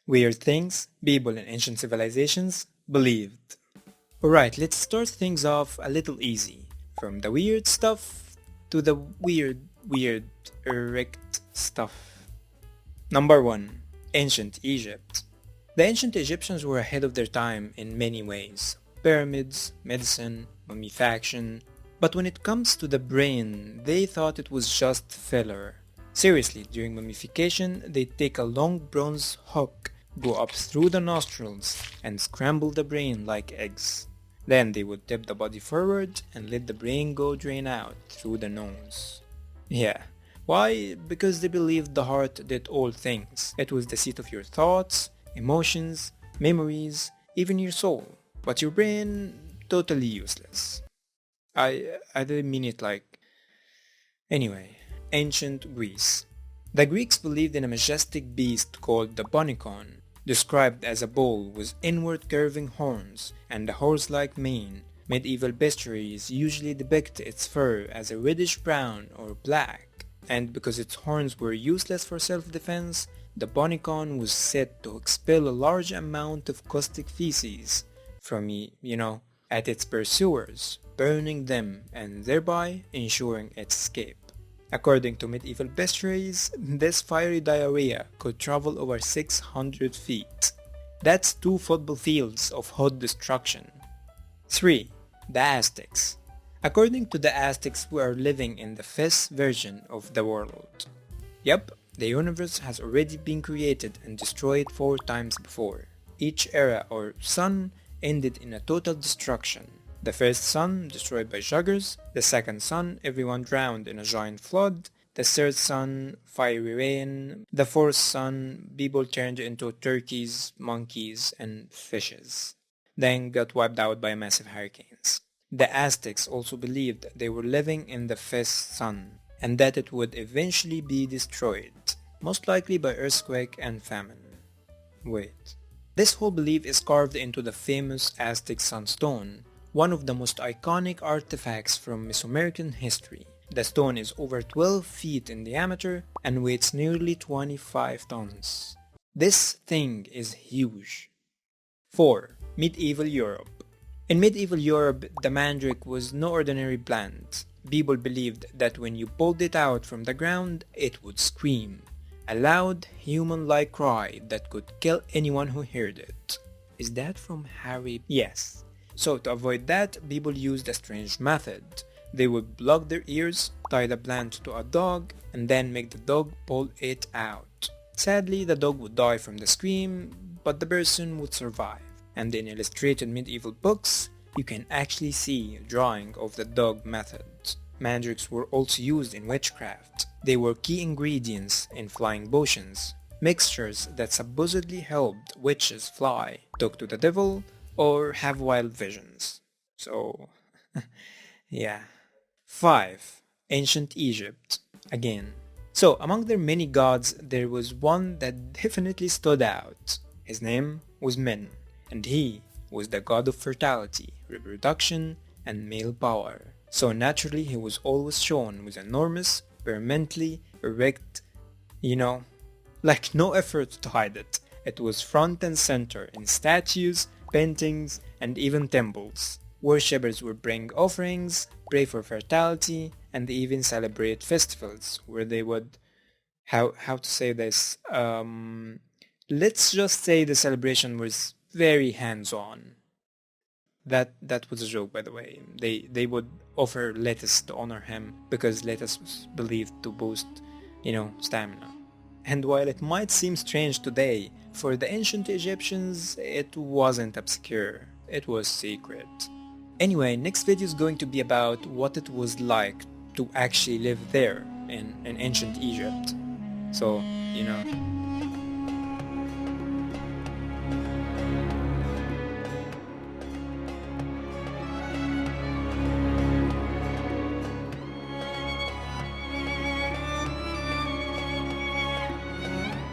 Weird things people in ancient civilizations believed. Alright, let's start things off a little easy. From the weird stuff to the weird, erect stuff. Number 1. Ancient Egypt. The ancient Egyptians were ahead of their time in many ways. Pyramids, medicine, mummification. But when it comes to the brain, they thought it was just filler. Seriously, during mummification, they'd take a long bronze hook, go up through the nostrils, and scramble the brain like eggs. Then they would tip the body forward and let the brain go drain out through the nose. Yeah. Why? Because they believed the heart did all things. It was the seat of your thoughts, emotions, memories, even your soul. But your brain, totally useless. I didn't mean it like... Anyway, ancient Greece. The Greeks believed in a majestic beast called the Bonicon, described as a bull with inward curving horns and a horse-like mane. Medieval bestiaries usually depict its fur as a reddish-brown or black, and because its horns were useless for self-defense, the Bonicon was said to expel a large amount of caustic feces from, at its pursuers, burning them and thereby ensuring its escape. According to medieval bestiaries, this fiery diarrhea could travel over 600 feet. That's 2 football fields of hot destruction. 3. The Aztecs. According to the Aztecs, we are living in the 5th version of the world. Yep, the universe has already been created and destroyed 4 times before. Each era or sun ended in a total destruction. The first sun destroyed by juggers, the second sun everyone drowned in a giant flood, the third sun fiery rain, the fourth sun people turned into turkeys, monkeys, and fishes, then got wiped out by massive hurricanes. The Aztecs also believed they were living in the 5th sun, and that it would eventually be destroyed, most likely by earthquake and famine. Wait. This whole belief is carved into the famous Aztec sunstone, one of the most iconic artifacts from Mesoamerican history. The stone is over 12 feet in diameter and weighs nearly 25 tons. This thing is huge. 4. Medieval Europe. In medieval Europe, the mandrake was no ordinary plant. People believed that when you pulled it out from the ground, it would scream, a loud, human-like cry that could kill anyone who heard it. Is that from Harry? Yes. So to avoid that, people used a strange method. They would block their ears, tie the plant to a dog, and then make the dog pull it out. Sadly, the dog would die from the scream, but the person would survive. And in illustrated medieval books, you can actually see a drawing of the dog method. Mandrakes were also used in witchcraft. They were key ingredients in flying potions, mixtures that supposedly helped witches fly, talk to the devil, or have wild visions. So, yeah. 5. Ancient Egypt. Again. So, among their many gods, there was one that definitely stood out. His name was Men, and he was the god of fertility, reproduction, and male power. So naturally, he was always shown with enormous, permanently erect, like no effort to hide it. It was front and center in statues, paintings, and even temples. Worshippers would bring offerings, pray for fertility, and even celebrate festivals where they would... How to say this? Let's just say the celebration was very hands-on. That was a joke, by the way. They would offer lettuce to honor him because lettuce was believed to boost, stamina. And while it might seem strange today, for the ancient Egyptians, it wasn't obscure. It was secret. Anyway, next video is going to be about what it was like to actually live there in ancient Egypt. So,